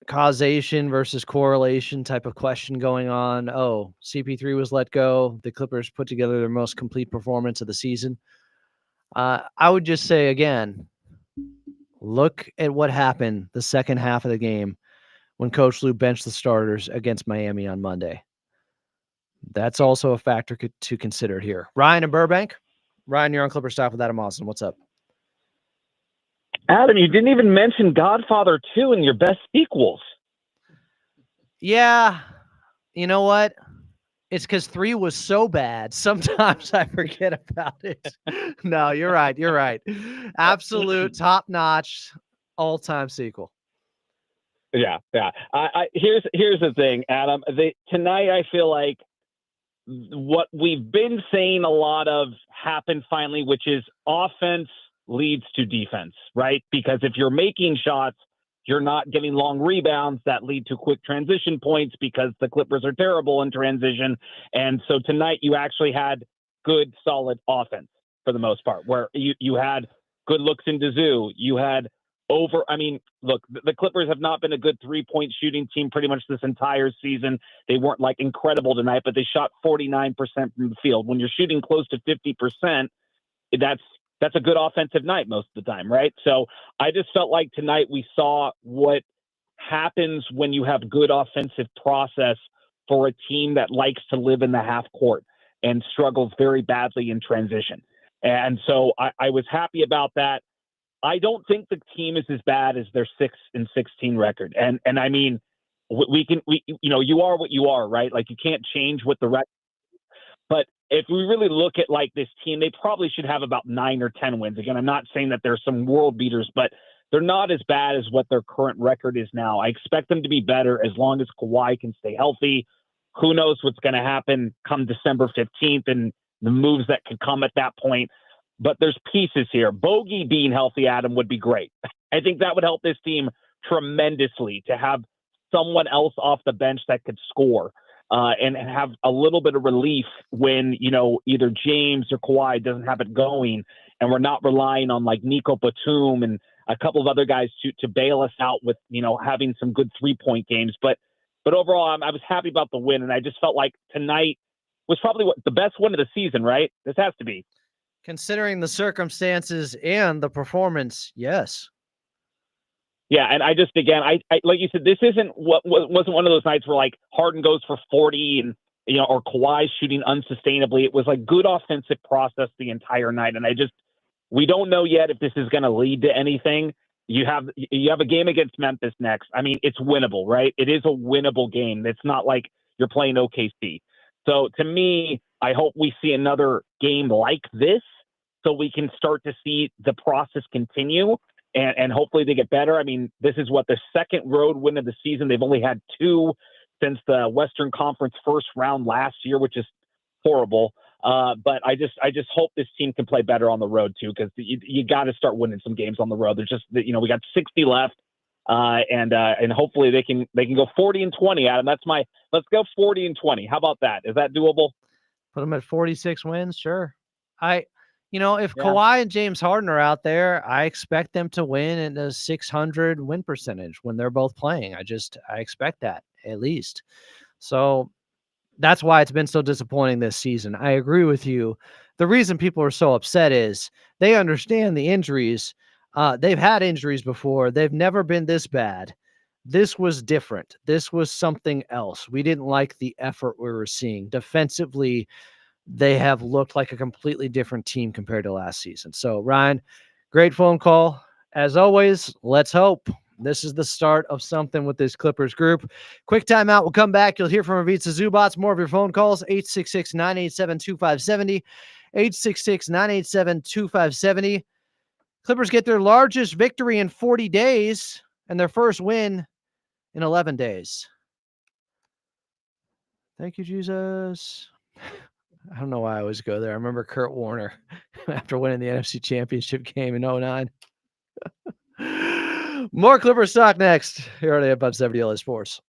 causation versus correlation type of question going on. Oh, CP3 was let go. The Clippers put together their most complete performance of the season. I would just say again, look at what happened the second half of the game when Coach Lue benched the starters against Miami on Monday. That's also a factor to consider here. Ryan and Burbank. Ryan, you're on Clipper Staff with Adam Austin. What's up? Adam, you didn't even mention Godfather 2 in your best sequels. Yeah. You know what? It's because 3 was so bad. Sometimes I forget about it. No, you're right. You're right. Absolute top-notch all-time sequel. Yeah. Here's the thing, Adam. Tonight I feel like what we've been saying a lot of happened finally, which is offense leads to defense, right? Because if you're making shots, you're not getting long rebounds that lead to quick transition points because the Clippers are terrible in transition. And so tonight you actually had good, solid offense for the most part, where you had good looks into Zoo. You had look, the Clippers have not been a good three-point shooting team pretty much this entire season. They weren't like incredible tonight, but they shot 49% from the field. When you're shooting close to 50%, that's a good offensive night most of the time, right? So I just felt like tonight we saw what happens when you have good offensive process for a team that likes to live in the half court and struggles very badly in transition. And so I was happy about that. I don't think the team is as bad as their 6-16 record. And I mean, you are what you are, right? Like you can't change what the record. But if we really look at like this team, they probably should have about 9 or 10 wins. Again, I'm not saying that there's some world beaters, but they're not as bad as what their current record is now. I expect them to be better as long as Kawhi can stay healthy. Who knows what's going to happen come December 15th and the moves that could come at that point. But there's pieces here. Bogey being healthy, Adam, would be great. I think that would help this team tremendously to have someone else off the bench that could score. And have a little bit of relief when, either James or Kawhi doesn't have it going, and we're not relying on like Nico Batum and a couple of other guys to bail us out with, having some good 3-point games. But overall, I was happy about the win, and I just felt like tonight was probably the best win of the season, right? This has to be. Considering the circumstances and the performance, yes. Yeah, and I just again, I like you said, this wasn't one of those nights where like Harden goes for 40 and or Kawhi shooting unsustainably. It was like good offensive process the entire night, and we don't know yet if this is going to lead to anything. You have a game against Memphis next. I mean, it's winnable, right? It is a winnable game. It's not like you're playing OKC. So to me, I hope we see another game like this so we can start to see the process continue and hopefully they get better. I mean, this is the second road win of the season. They've only had 2 since the Western Conference first round last year, which is horrible. But I just hope this team can play better on the road too, because you got to start winning some games on the road. There's just we got 60 left, and hopefully they can go 40-20. Adam, let's go 40-20. How about that? Is that doable? Put them at 46 wins, sure. If Kawhi and James Harden are out there, I expect them to win in a 600 win percentage when they're both playing. I expect that at least. So that's why it's been so disappointing this season. I agree with you. The reason people are so upset is they understand the injuries. They've had injuries before. They've never been this bad. This was different. This was something else. We didn't like the effort we were seeing. Defensively, they have looked like a completely different team compared to last season. So, Ryan, great phone call. As always, let's hope this is the start of something with this Clippers group. Quick timeout. We'll come back. You'll hear from Ivica Zubats. More of your phone calls, 866-987-2570, 866-987-2570. Clippers get their largest victory in 40 days and their first win in 11 days. Thank you, Jesus. I don't know why I always go there. I remember Kurt Warner after winning the NFC Championship game in 2009. More Clippers talk next here on AM 570 LA Sports.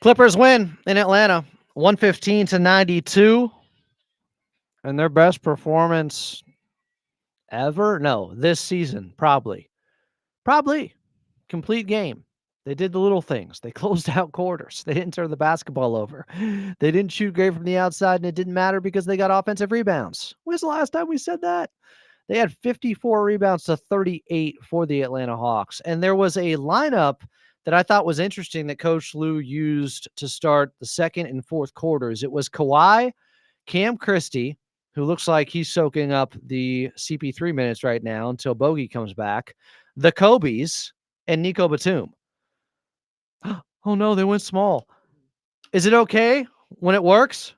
Clippers win in Atlanta, 115-92. And their best performance ever? No, this season, probably. Complete game. They did the little things. They closed out quarters. They didn't turn the basketball over. They didn't shoot great from the outside, and it didn't matter because they got offensive rebounds. When's the last time we said that? They had 54 rebounds to 38 for the Atlanta Hawks. And there was a lineup that I thought was interesting that Coach Lue used to start the second and fourth quarters. It was Kawhi, Cam Christie, who looks like he's soaking up the CP3 minutes right now until Bogey comes back. the Kobe's, and Nico Batum. Oh no, they went small. Is it okay when it works?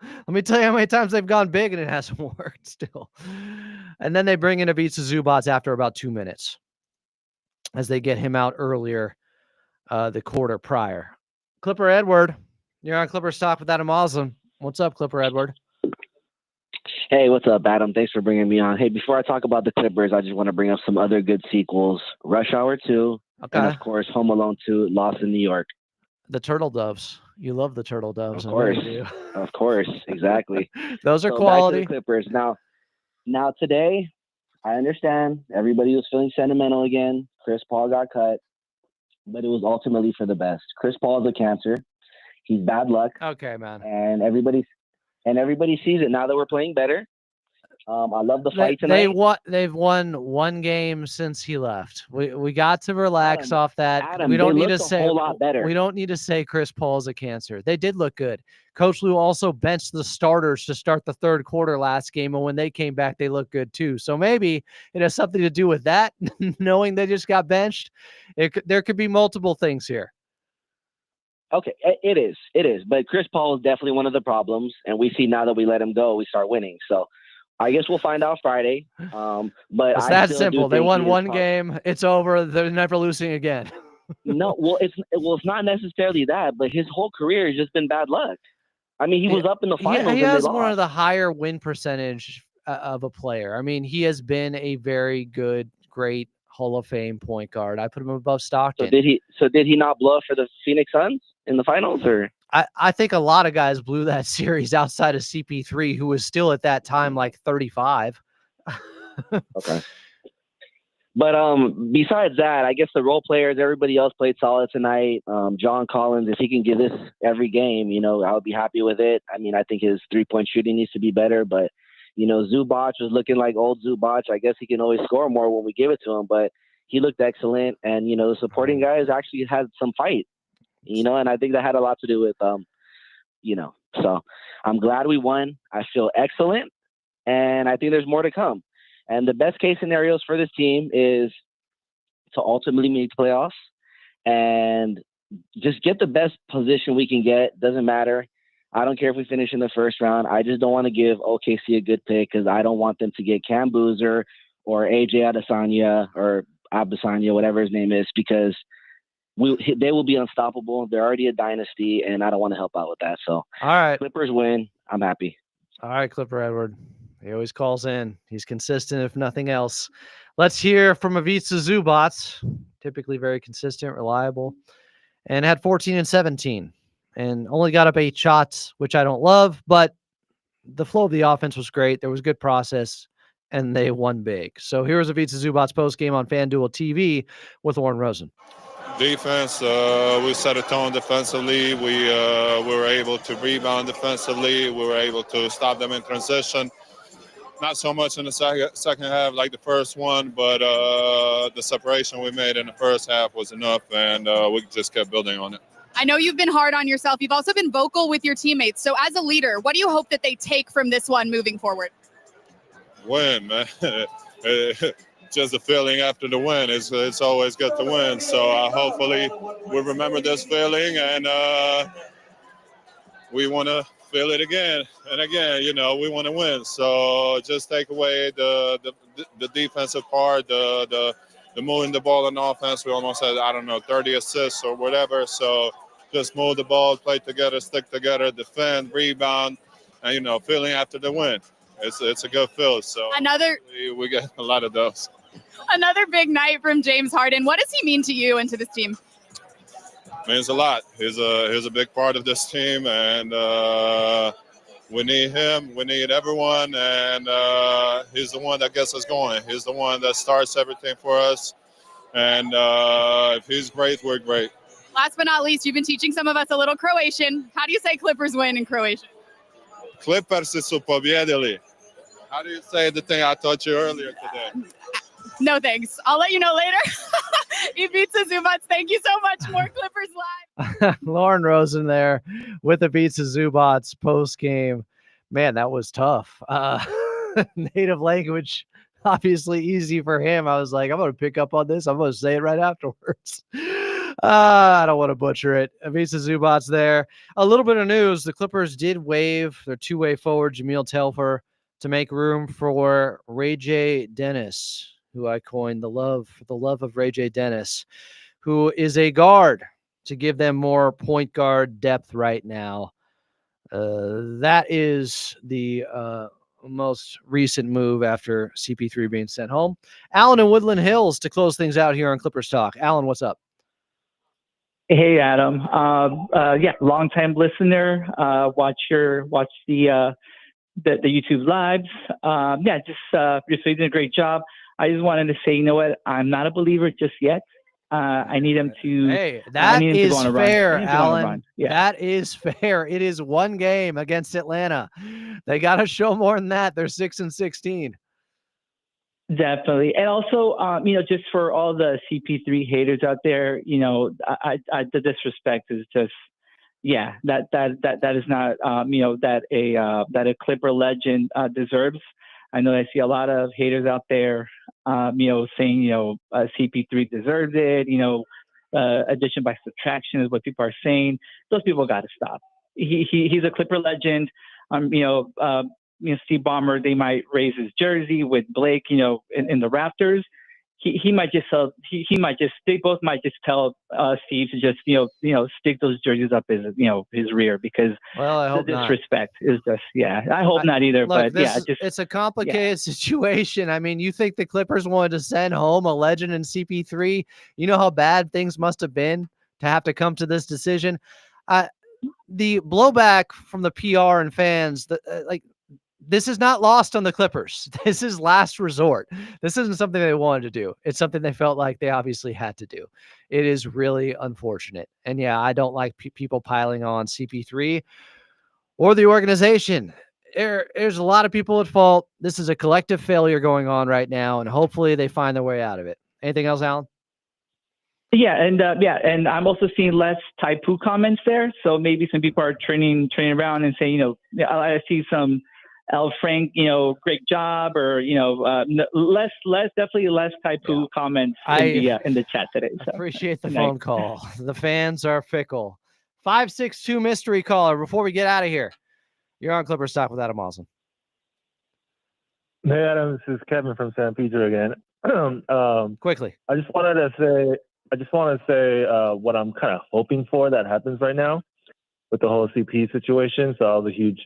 Let me tell you how many times they've gone big and it hasn't worked still. And then they bring in Ivica Zubac after about 2 minutes as they get him out earlier the quarter prior. Clipper Edward, you're on Clipper Stock with Adam Oslin. What's up, Clipper Edward? Hey, what's up, Adam? Thanks for bringing me on. Hey, before I talk about the Clippers, I just want to bring up some other good sequels. Rush Hour 2, and of course, Home Alone 2, Lost in New York. The Turtle Doves. You love the Turtle Doves. Of course. I know you do. Of course, exactly. Those are So quality. back to the Clippers. Now today, I understand everybody was feeling sentimental again. Chris Paul got cut, but it was ultimately for the best. Chris Paul is a cancer. He's bad luck. Okay, man. And everybody sees it now that we're playing better. I love the fight tonight. They've won one game since he left. We got to relax off that. Adam, we don't they need to looked a say whole lot better. We don't need to say Chris Paul's a cancer. They did look good. Coach Lue also benched the starters to start the third quarter last game, and when they came back, they looked good too. So maybe it has something to do with that. Knowing they just got benched, there could be multiple things here. Okay, it is. But Chris Paul is definitely one of the problems, and we see now that we let him go, we start winning. So I guess we'll find out Friday. But It's I that still simple. do They think won he is one top- game. It's over. They're never losing again. No, it's not necessarily that, but his whole career has just been bad luck. I mean, he was up in the finals He and has they one lost. of the higher win percentage of a player. I mean, he has been a very good, great Hall of Fame point guard. I put him above Stockton. So did he not blow up for the Phoenix Suns in the finals, or? I think a lot of guys blew that series outside of CP3, who was still at that time like 35. Okay. But besides that, I guess the role players, everybody else played solid tonight. John Collins, if he can give this every game, I would be happy with it. I mean, I think his three-point shooting needs to be better, but Zubac was looking like old Zubac. I guess he can always score more when we give it to him, but he looked excellent. And the supporting guys actually had some fight. And I think that had a lot to do with So I'm glad we won. I feel excellent, and I think there's more to come. And the best case scenarios for this team is to ultimately make playoffs and just get the best position we can get. Doesn't matter. I don't care if we finish in the first round. I just don't want to give OKC a good pick because I don't want them to get Cam Boozer or AJ Adesanya or Adesanya, whatever his name is, because they will be unstoppable. They're already a dynasty, and I don't want to help out with that. So, all right, Clippers win. I'm happy. All right, Clipper Edward. He always calls in. He's consistent, if nothing else. Let's hear from Ivica Zubac, typically very consistent, reliable, and had 14 and 17, and only got up 8 shots, which I don't love, but the flow of the offense was great. There was good process, and they won big. So here's Ivica Zubac's post-game on FanDuel TV with Warren Rosen. Defense, we set a tone defensively. We were able to rebound defensively. We were able to stop them in transition. Not so much in the second half like the first one, but the separation we made in the first half was enough, and we just kept building on it. I know you've been hard on yourself. You've also been vocal with your teammates. So as a leader, what do you hope that they take from this one moving forward? Win, man. Just the feeling after the win. It's always good to win. So hopefully we remember this feeling, and we want to feel it again and again. We want to win. So just take away the defensive part, the moving the ball on offense. We almost had 30 assists or whatever. So just move the ball, play together, stick together, defend, rebound, and feeling after the win. It's a good feel. So we get a lot of those. Another big night from James Harden. What does he mean to you and to this team? Means a lot. He's a big part of this team, and we need him. We need everyone, and he's the one that gets us going. He's the one that starts everything for us, and if he's great, we're great. Last but not least, you've been teaching some of us a little Croatian. How do you say Clippers win in Croatian? Clippers su pobjedili. How do you say the thing I taught you earlier today? No thanks. I'll let you know later. Ivica Zubac, thank you so much. More Clippers Live. Lauren Rosen there with Ivica Zubac's post game. Man, that was tough. Native language obviously easy for him. I was like, I'm going to pick up on this. I'm going to say it right afterwards. I don't want to butcher it. Ivica Zubac's there. A little bit of news. The Clippers did waive their two-way forward, Jameel Telfer, to make room for Ray J. Dennis, who I coined the love of Ray J. Dennis, who is a guard, to give them more point guard depth right now. That is the most recent move after CP3 being sent home. Alan in Woodland Hills to close things out here on Clippers Talk. Alan, what's up? Hey, Adam. Yeah, long-time listener. Watch the YouTube lives. Yeah, just you're doing a great job. I just wanted to say, you know what? I'm not a believer just yet. I need him to. Hey, that is fair, Alan. Yeah. That is fair. It is one game against Atlanta. They got to show more than that. They're 6-16. Definitely. And also, just for all the CP3 haters out there, I the disrespect is just, yeah, that is not, that a Clipper legend deserves. I know I see a lot of haters out there, saying, CP3 deserves it, addition by subtraction is what people are saying. Those people got to stop. He's a Clipper legend. Steve Ballmer, they might raise his jersey with Blake, in the rafters. He might just they both might just tell Steve to just stick those jerseys up his rear, because I hope the not. disrespect is just I hope not either. Look, but it's a complicated situation. I mean, you think the Clippers wanted to send home a legend in CP3? You know how bad things must have been to have to come to this decision. The blowback from the PR and fans, this is not lost on the Clippers. This is last resort. This isn't something they wanted to do. It's something they felt like they obviously had to do. It is really unfortunate. And yeah, I don't like people piling on CP3 or the organization. There's a lot of people at fault. This is a collective failure going on right now, and hopefully they find their way out of it. Anything else, Alan? Yeah, and I'm also seeing less Ty Lue comments there. So maybe some people are turning around and saying, I see some L. Frank, great job, or definitely less Ty Lue comments in the chat today. So appreciate the phone call. The fans are fickle. 562 mystery caller. Before we get out of here, you're on Clippers Talk with Adam Moslem. Hey Adam, this is Kevin from San Pedro again. Quickly, I just want to say what I'm kind of hoping for that happens right now with the whole CP situation. So I was a huge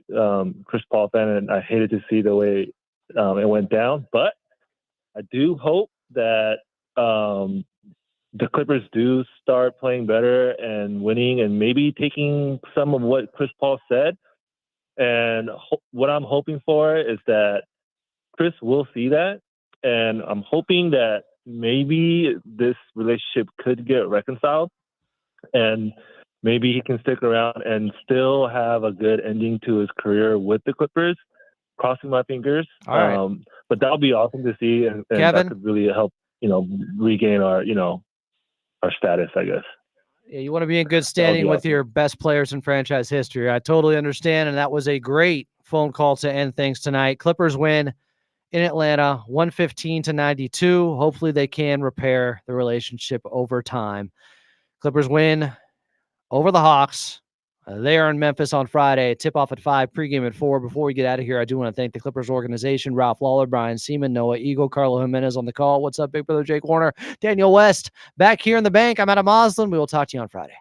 Chris Paul fan, and I hated to see the way it went down. But I do hope that the Clippers do start playing better and winning, and maybe taking some of what Chris Paul said. And what I'm hoping for is that Chris will see that, and I'm hoping that maybe this relationship could get reconciled, and maybe he can stick around and still have a good ending to his career with the Clippers. Crossing my fingers. All right. But that'll be awesome to see, and that could really help, regain our status, I guess. Yeah, you want to be in good standing with your best players in franchise history. I totally understand, and that was a great phone call to end things tonight. Clippers win in Atlanta, 115-92. Hopefully they can repair the relationship over time. Clippers win over the Hawks. They are in Memphis on Friday. Tip-off at 5, pregame at 4. Before we get out of here, I do want to thank the Clippers organization, Ralph Lawler, Brian Seaman, Noah Eagle, Carlo Jimenez on the call. What's up, Big Brother Jake Warner? Daniel West back here in the bank. I'm Adam Moslem. We will talk to you on Friday.